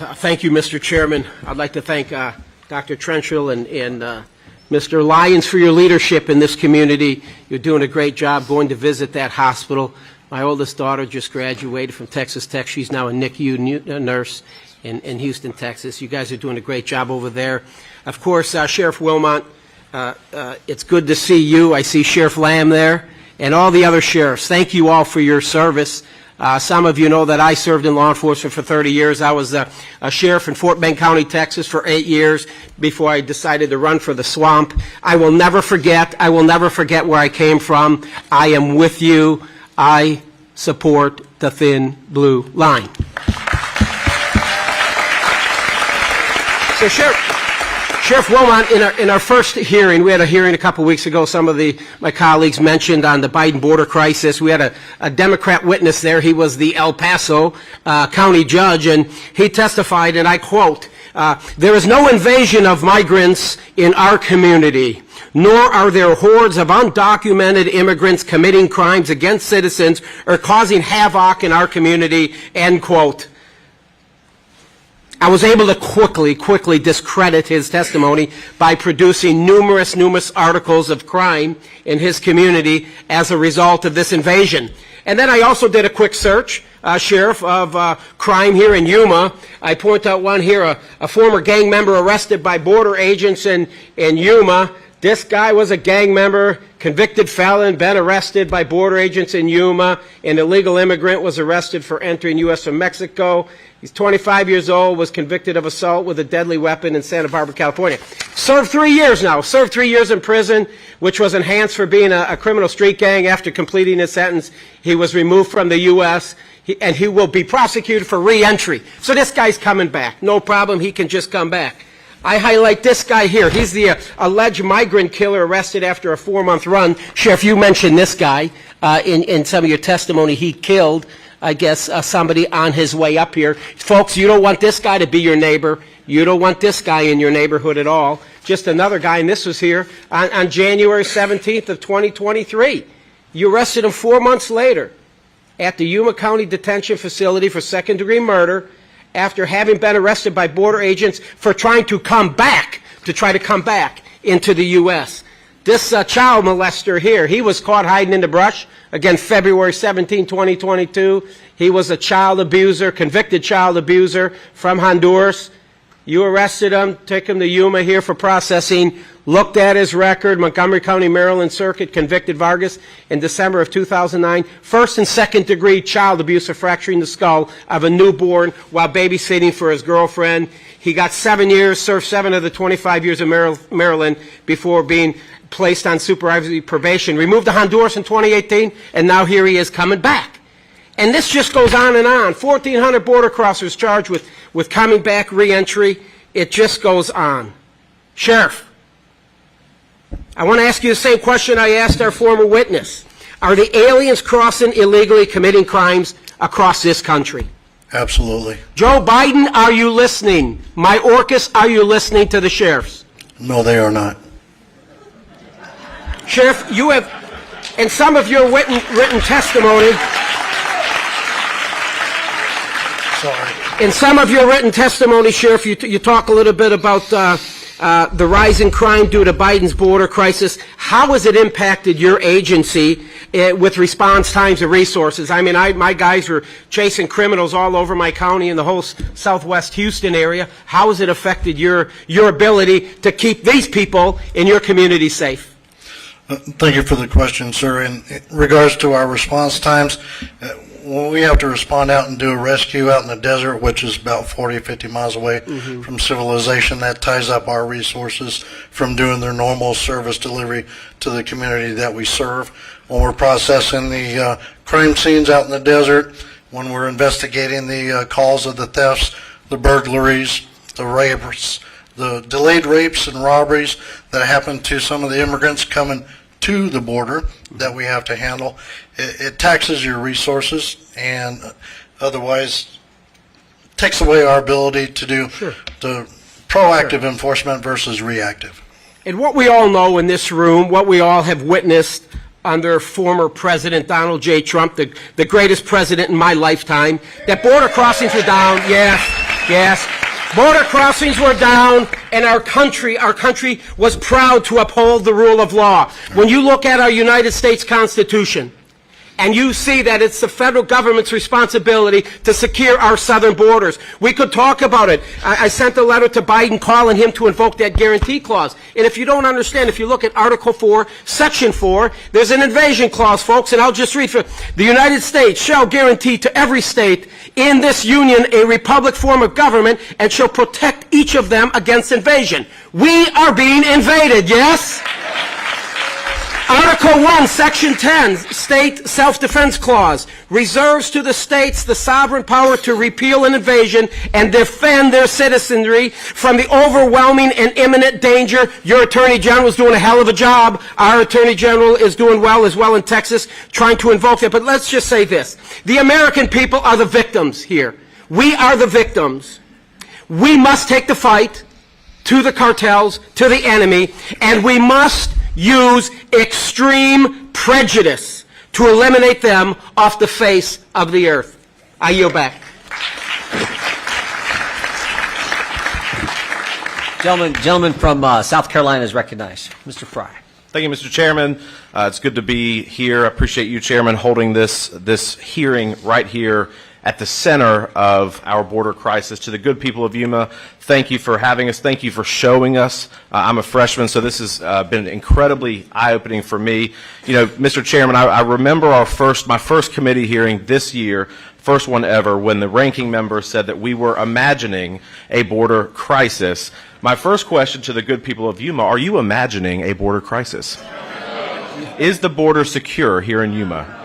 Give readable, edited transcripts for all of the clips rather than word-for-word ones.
Thank you, Mr. Chairman. I'd like to thank Dr. Trenchell and Mr. Lyons for your leadership in this community. You're doing a great job going to visit that hospital. My oldest daughter just graduated from Texas Tech. She's now a NICU nurse in Houston, Texas. You guys are doing a great job over there. Of course, Sheriff Wilmot, it's good to see you. I see Sheriff Lamb there and all the other sheriffs. Thank you all for your service. Some of you know that I served in law enforcement for 30 years. I was a sheriff in Fort Bend County, Texas for 8 years before I decided to run for the swamp. I will never forget where I came from. I am with you. I support the thin blue line. So, Sheriff Wilmot, in our first hearing, we had a hearing a couple weeks ago, some of my colleagues mentioned on the Biden border crisis. We had a Democrat witness there. He was the El Paso county judge, and he testified, and I quote, "There is no invasion of migrants in our community, nor are there hordes of undocumented immigrants committing crimes against citizens or causing havoc in our community," end quote. I was able to quickly discredit his testimony by producing numerous articles of crime in his community as a result of this invasion. And then I also did a quick search, Sheriff, of crime here in Yuma. I point out one here, a former gang member arrested by border agents in Yuma. This guy was a gang member, convicted felon, been arrested by border agents in Yuma. An illegal immigrant was arrested for entering U.S. from Mexico. He's 25 years old, was convicted of assault with a deadly weapon in Santa Barbara, California. Served 3 years now, served 3 years in prison, which was enhanced for being a criminal street gang. After completing his sentence, he was removed from the U.S., and he will be prosecuted for re-entry. So this guy's coming back. No problem, he can just come back. I highlight this guy here. He's the alleged migrant killer arrested after a 4-month run. Sheriff, you mentioned this guy in some of your testimony. He killed, I guess, somebody on his way up here. Folks, you don't want this guy to be your neighbor. You don't want this guy in your neighborhood at all. Just another guy, and this was here on January 17th of 2023. You arrested him 4 months later at the Yuma County Detention Facility for second-degree murder after having been arrested by border agents for trying to come back into the U.S. This child molester here, he was caught hiding in the brush. Again, February 17, 2022. He was a child abuser, convicted child abuser from Honduras. You arrested him, took him to Yuma here for processing, looked at his record, Montgomery County, Maryland Circuit, convicted Vargas in December of 2009. First and second degree child abuse of fracturing the skull of a newborn while babysitting for his girlfriend. He got 7 years, served 7 of the 25 years in Maryland before being placed on supervisory probation. Removed to Honduras in 2018, and now here he is coming back. And this just goes on and on. 1,400 border crossers charged with coming back, re-entry. It just goes on. Sheriff, I want to ask you the same question I asked our former witness. Are the aliens crossing illegally, committing crimes across this country? Absolutely. Joe Biden, are you listening? Mayorkas, are you listening to the sheriffs? No, they are not. Sheriff, you have, in some of your written testimony, in some of your written testimony, Sheriff, you talk a little bit about the rise in crime due to Biden's border crisis. How has it impacted your agency with response times and resources? I mean, my guys were chasing criminals all over my county and the whole southwest Houston area. How has it affected your ability to keep these people in your community safe? Thank you for the question, sir. In regards to our response times, when we have to respond out and do a rescue out in the desert, which is about 40 or 50 miles away from civilization, that ties up our resources from doing their normal service delivery to the community that we serve. When we're processing the crime scenes out in the desert, when we're investigating the calls of the thefts, the burglaries, the rapes, the delayed rapes and robberies that happen to some of the immigrants coming to the border that we have to handle, it taxes your resources and otherwise takes away our ability to do the proactive enforcement versus reactive. And what we all know in this room, what we all have witnessed under former President Donald J. Trump, the greatest president in my lifetime, that border crossings are down, yes. Yes. Border crossings were down, and our country was proud to uphold the rule of law. When you look at our United States Constitution, and you see that it's the federal government's responsibility to secure our southern borders. We could talk about it. I sent a letter to Biden calling him to invoke that guarantee clause. And if you don't understand, if you look at Article 4, Section 4, there's an invasion clause, folks, and I'll just read for the United States shall guarantee to every state in this union a republic form of government and shall protect each of them against invasion. We are being invaded, yes? Article 1, Section 10, State Self-Defense Clause, reserves to the states the sovereign power to repeal an invasion and defend their citizenry from the overwhelming and imminent danger. Your Attorney General is doing a hell of a job. Our Attorney General is doing well as well in Texas, trying to invoke it. But let's just say this. The American people are the victims here. We are the victims. We must take the fight to the cartels, to the enemy, and we must use extreme prejudice to eliminate them off the face of the earth. I yield back. Gentleman from South Carolina is recognized. Mr. Fry. Thank you, Mr. Chairman. It's good to be here. I appreciate you, Chairman, holding this hearing right here at the center of our border crisis. To the good people of Yuma, thank you for having us. Thank you for showing us. I'm a freshman, so this has been incredibly eye-opening for me. You know, Mr. Chairman, I remember my first committee hearing this year, first one ever, when the ranking member said that we were imagining a border crisis. My first question to the good people of Yuma, are you imagining a border crisis? Is the border secure here in Yuma?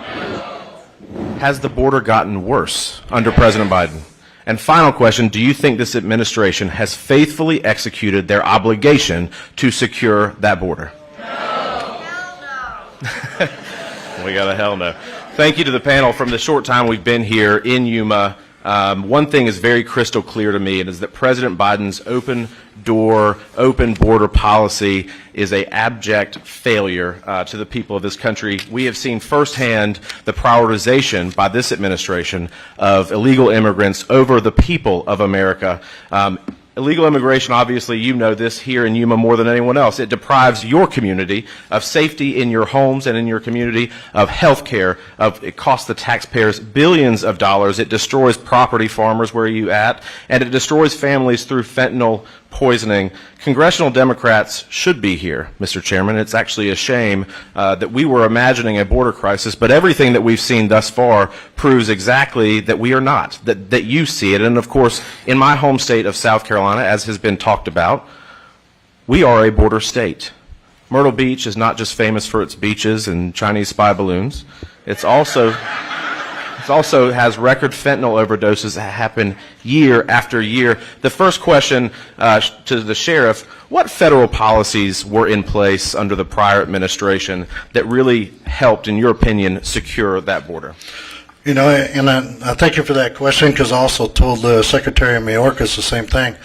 Has the border gotten worse under President Biden? And final question, do you think this administration has faithfully executed their obligation to secure that border? No. We got a hell no. Thank you to the panel. From the short time we've been here in Yuma, one thing is very crystal clear to me, and is that President Biden's open door, open border policy is an abject failure to the people of this country. We have seen firsthand the prioritization by this administration of illegal immigrants over the people of America. Illegal immigration, obviously, you know this here in Yuma more than anyone else. It deprives your community of safety in your homes and in your community, of health care, it costs the taxpayers billions of dollars. It destroys property farmers where you at, and it destroys families through fentanyl poisoning. Congressional Democrats should be here, Mr. Chairman. It's actually a shame that we were imagining a border crisis, but everything that we've seen thus far proves exactly that we are not, that you see it. And of course, in my home state of South Carolina, as has been talked about, we are a border state. Myrtle Beach is not just famous for its beaches and Chinese spy balloons. It also has record fentanyl overdoses that happen year after year. The first question to the sheriff, what federal policies were in place under the prior administration that really helped, in your opinion, secure that border? You know, and I thank you for that question, because I also told Secretary Mayorkas the same thing.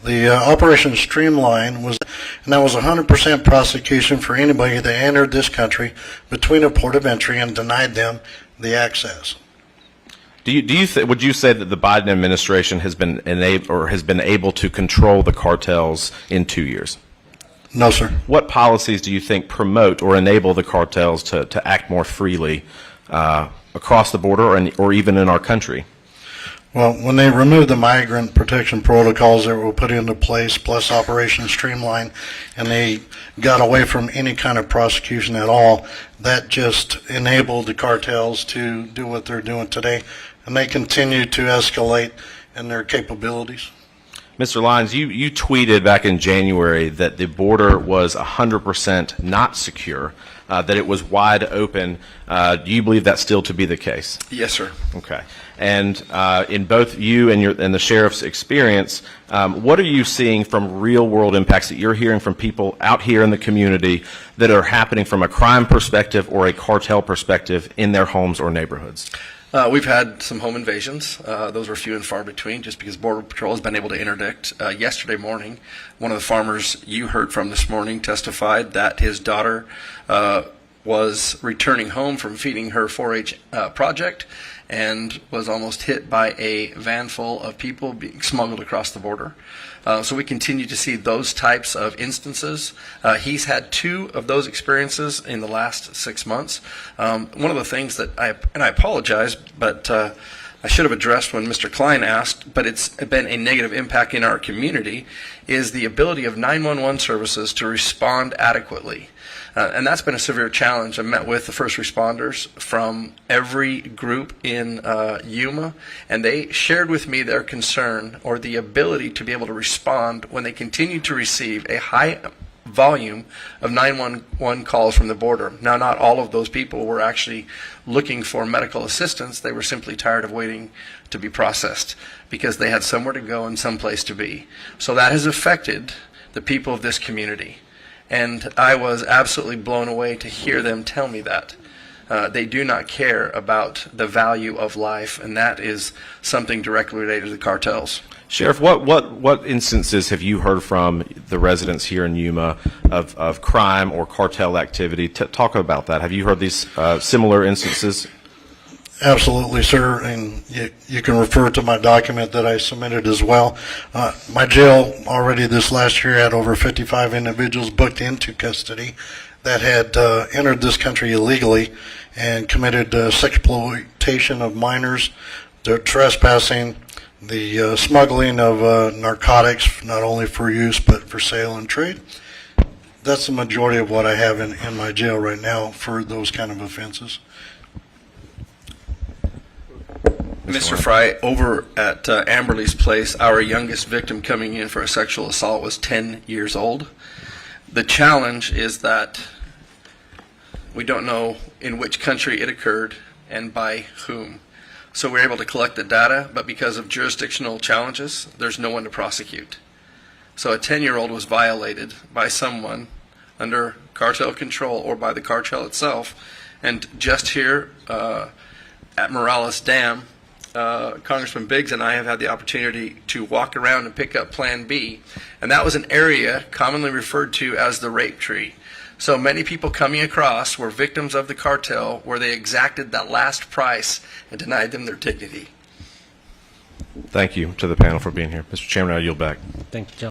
The Operation Streamline was, and that was 100% prosecution for anybody that entered this country between a port of entry and denied them the access. Would you say that the Biden administration has been able to control the cartels in 2 years? No, sir. What policies do you think promote or enable the cartels to act more freely across the border or even in our country? Well, when they removed the migrant protection protocols that were put into place, plus Operation Streamline, and they got away from any kind of prosecution at all, that just enabled the cartels to do what they're doing today, and they continue to escalate in their capabilities. Mr. Lyons, you tweeted back in January that the border was 100% not secure, that it was wide open. Do you believe that still to be the case? Yes, sir. Okay. And in both you and the sheriff's experience, what are you seeing from real-world impacts that you're hearing from people out here in the community that are happening from a crime perspective or a cartel perspective in their homes or neighborhoods? We've had some home invasions. Those were few and far between, just because Border Patrol has been able to interdict. Yesterday morning, one of the farmers you heard from this morning testified that his daughter was returning home from feeding her 4-H project, and was almost hit by a van full of people being smuggled across the border. So we continue to see those types of instances. He's had 2 of those experiences in the last 6 months. One of the things that I apologize, but I should have addressed when Mr. Klein asked, but it's been a negative impact in our community, is the ability of 911 services to respond adequately. And that's been a severe challenge. I met with the first responders from every group in Yuma, and they shared with me their concern or the ability to be able to respond when they continue to receive a high volume of 911 calls from the border. Now, not all of those people were actually looking for medical assistance. They were simply tired of waiting to be processed because they had somewhere to go and someplace to be. So that has affected the people of this community. And I was absolutely blown away to hear them tell me that. They do not care about the value of life, and that is something directly related to the cartels. Sheriff, what instances have you heard from the residents here in Yuma of crime or cartel activity? Talk about that. Have you heard these similar instances? Absolutely, sir, and you can refer to my document that I submitted as well. My jail already this last year had over 55 individuals booked into custody that had entered this country illegally and committed sexploitation of minors, the trespassing, the smuggling of narcotics, not only for use but for sale and trade. That's the majority of what I have in my jail right now for those kind of offenses. Mr. Fry, over at Amberley's place, our youngest victim coming in for a sexual assault was 10 years old. The challenge is that we don't know in which country it occurred and by whom. So we're able to collect the data, but because of jurisdictional challenges, there's no one to prosecute. So a 10-year-old was violated by someone under cartel control or by the cartel itself. And just here at Morales Dam, Congressman Biggs and I have had the opportunity to walk around and pick up Plan B, and that was an area commonly referred to as the rape tree. So many people coming across were victims of the cartel where they exacted that last price and denied them their dignity. Thank you to the panel for being here. Mr. Chairman, I yield back. Thank you, gentlemen.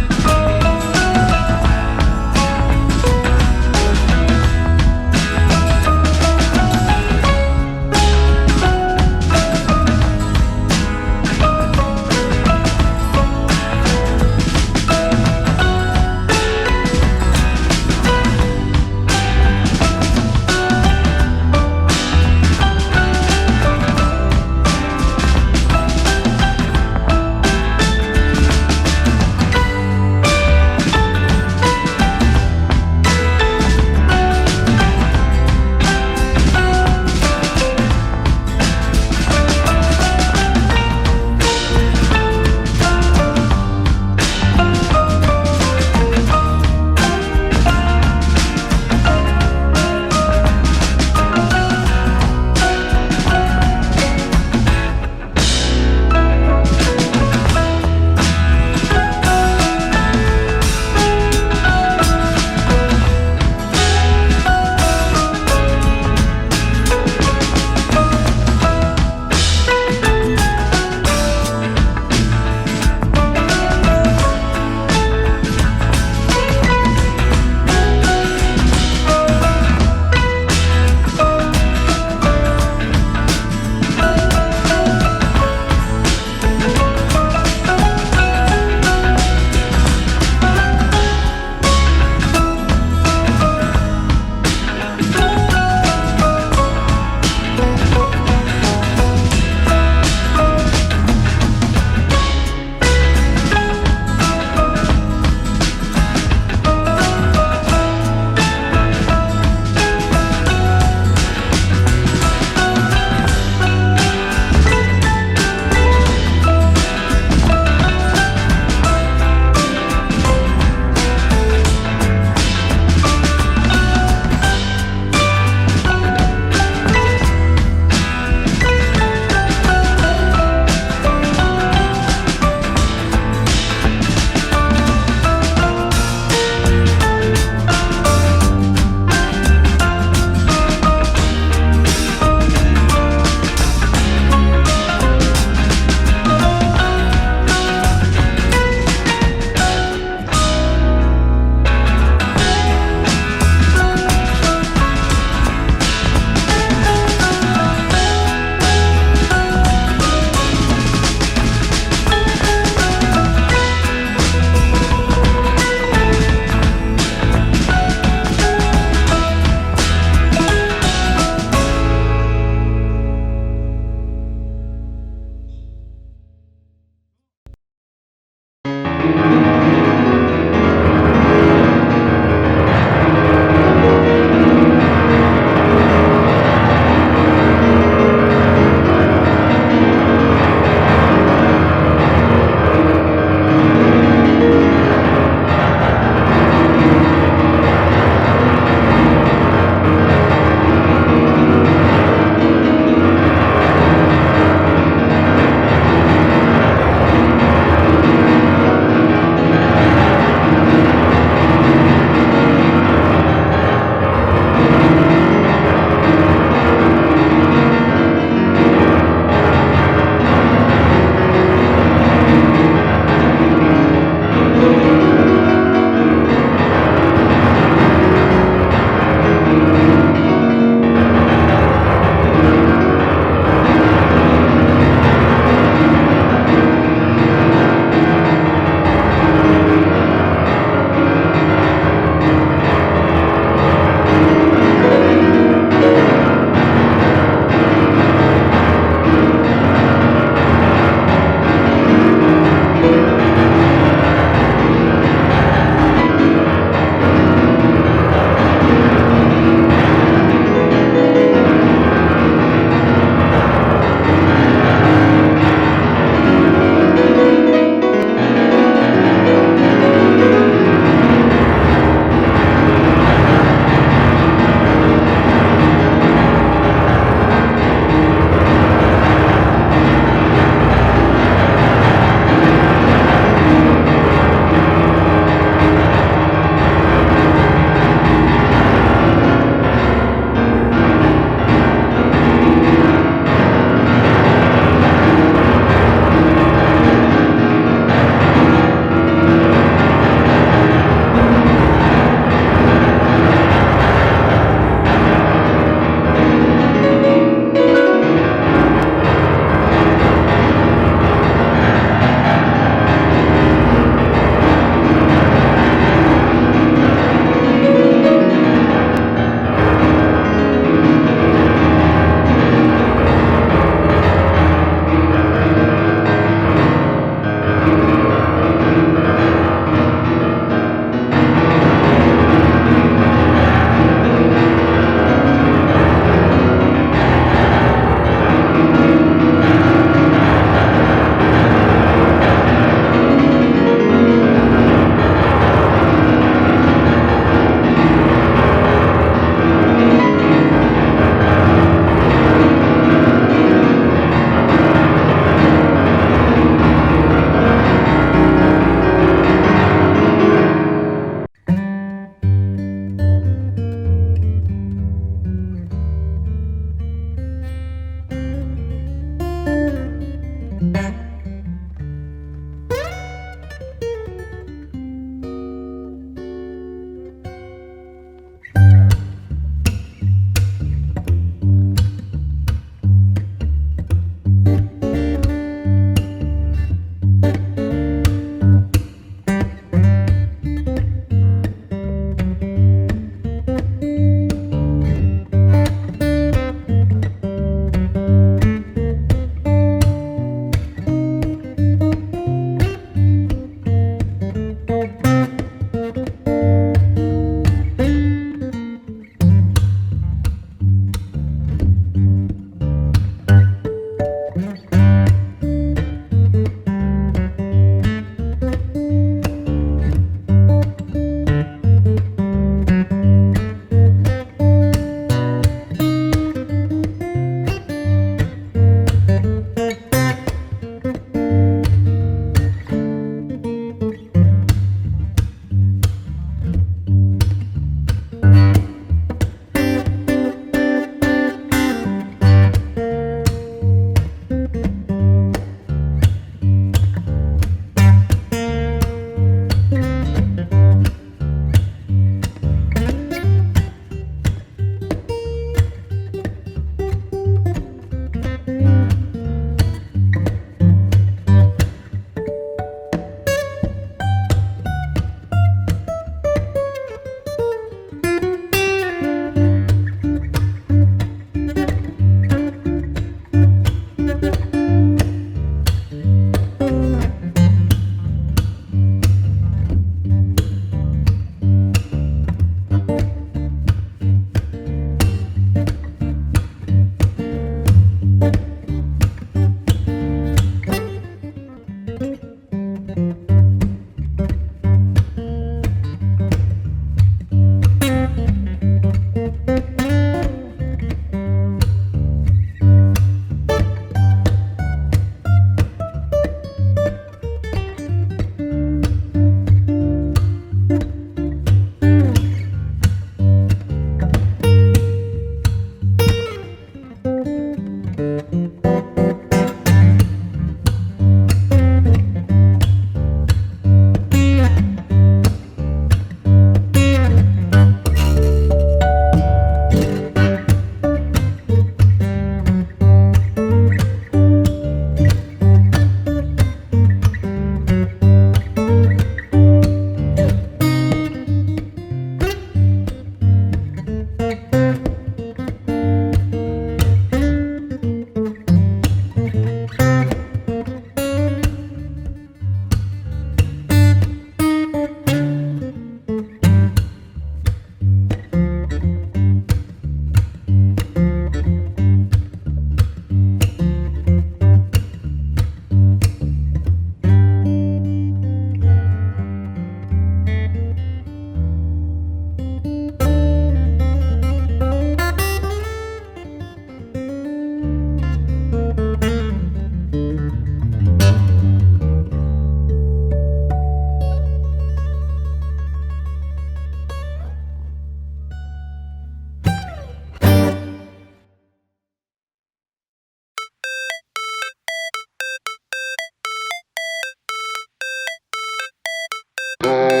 Never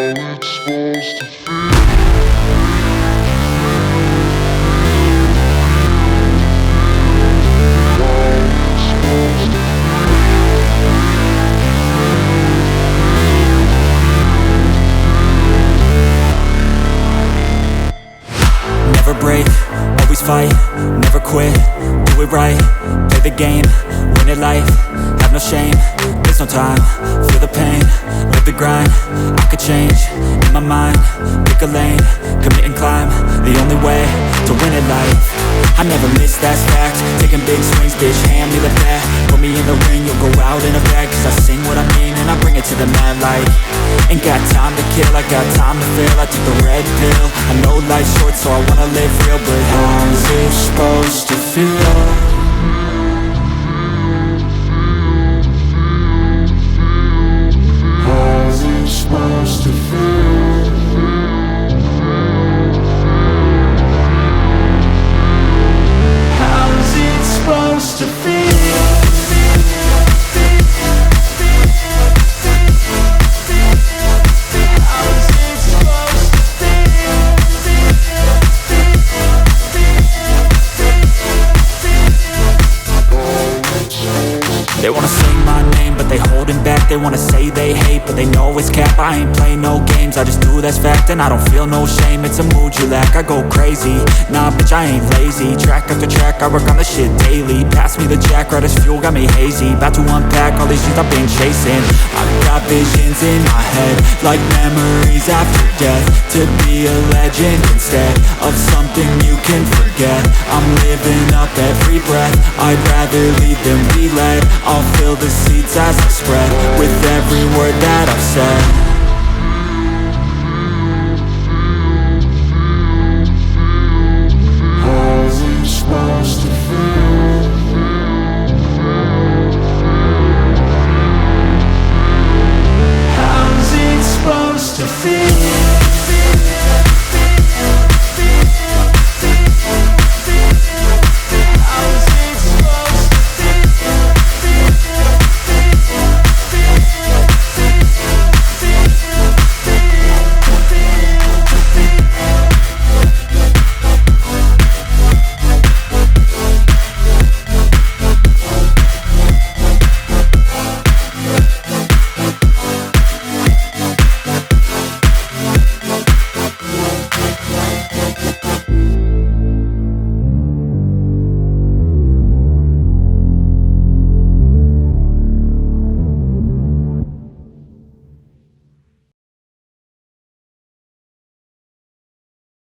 break, always fight, never quit, do it right, play the game, win it life, have no shame, there's no time, feel the pain, live the grind, I could change, in my mind, pick a lane, commit and climb, the only way to win it life. I never miss, that's fact, taking big swings, bitch, hand me the bat, put me in the ring, you'll go out in a bag, cause I sing what I mean and I bring it to the mad light. Ain't got time to kill, I got time to feel, I took the red pill, I know life's short so I wanna live real, but how's it supposed to feel? How's it supposed to feel? How's it supposed to feel? They wanna say my name, but they holding back. They wanna say they hate, but they know it's cap. I ain't play no games, I just do that's fact. And I don't feel no shame, it's a mood you lack. I go crazy, nah bitch I ain't lazy. Track after track, I work on this shit daily. Pass me the jack, right as fuel, got me hazy. About to unpack all these things I've been chasing. I've got visions in my head, like memories after death. To be a legend instead of something you can forget. I'm living up every breath, I'd rather lead than be led. I'll fill the seats as I spread with every word that I've said.